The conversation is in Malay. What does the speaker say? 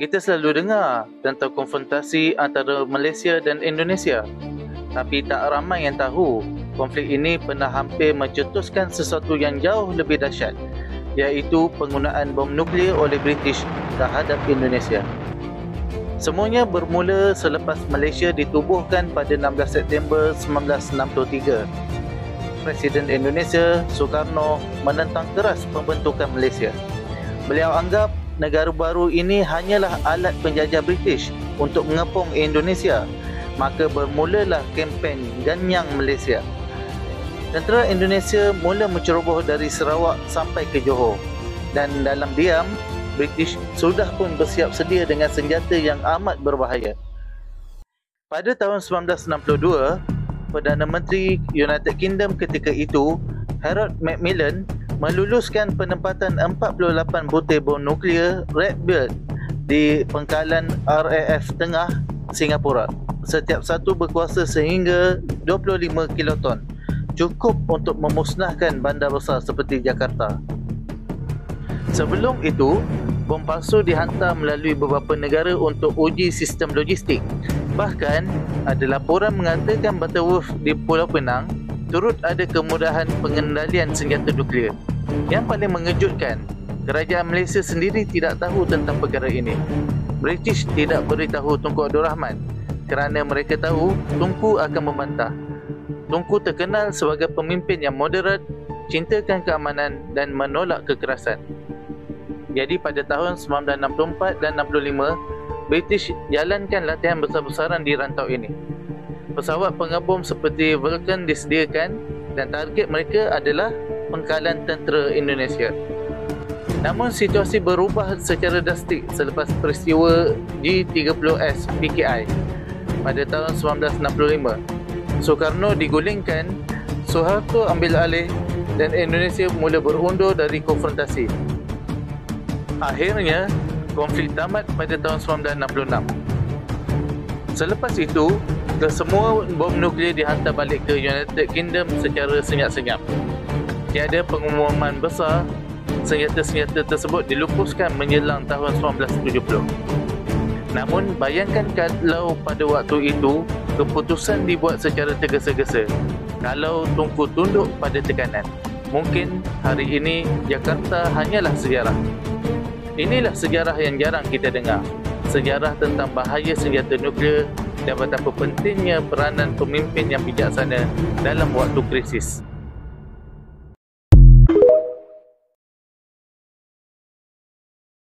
Kita selalu dengar tentang konfrontasi antara Malaysia dan Indonesia. Tapi tak ramai yang tahu konflik ini pernah hampir mencetuskan sesuatu yang jauh lebih dahsyat, iaitu penggunaan bom nuklear oleh British terhadap Indonesia. Semuanya bermula selepas Malaysia ditubuhkan pada 16 September 1963. Presiden Indonesia, Sukarno, menentang keras pembentukan Malaysia. Beliau anggap negara baru ini hanyalah alat penjajah British untuk mengepung Indonesia. Maka bermulalah kempen Ganyang Malaysia. Tentera Indonesia mula menceroboh dari Sarawak sampai ke Johor, dan dalam diam, British sudah pun bersiap sedia dengan senjata yang amat berbahaya. Pada tahun 1962, Perdana Menteri United Kingdom ketika itu, Harold Macmillan, meluluskan penempatan 48 butir bom nuklear Redbird di pangkalan RAF Tengah, Singapura. Setiap satu berkuasa sehingga 25 kiloton, cukup untuk memusnahkan bandar besar seperti Jakarta. Sebelum itu, bom palsu dihantar melalui beberapa negara untuk uji sistem logistik. Bahkan, ada laporan mengatakan Butterworth di Pulau Penang turut ada kemudahan pengendalian senjata nuklear. Yang paling mengejutkan, kerajaan Malaysia sendiri tidak tahu tentang perkara ini. British tidak beritahu Tunku Abdul Rahman kerana mereka tahu Tunku akan membantah. Tunku terkenal sebagai pemimpin yang moderat, cintakan keamanan dan menolak kekerasan. Jadi pada tahun 1964 dan 65, British jalankan latihan besar-besaran di rantau ini. Pesawat pengebom seperti Vulcan disediakan dan target mereka adalah pangkalan tentera Indonesia. Namun situasi berubah secara drastik selepas peristiwa G30S PKI pada tahun 1965. Sukarno digulingkan, Suharto ambil alih dan Indonesia mula berundur dari konfrontasi. Akhirnya, konflik tamat pada tahun 1966. Selepas itu, kesemua bom nuklear dihantar balik ke United Kingdom secara senyap-senyap. Tiada pengumuman besar, senjata-senjata tersebut dilupuskan menjelang tahun 1970. Namun, bayangkan kalau pada waktu itu, keputusan dibuat secara tergesa-gesa. Kalau Tunku tunduk pada tekanan, mungkin hari ini Jakarta hanyalah sejarah. Inilah sejarah yang jarang kita dengar. Sejarah tentang bahaya senjata nuklear dan betapa pentingnya peranan pemimpin yang bijaksana dalam waktu krisis.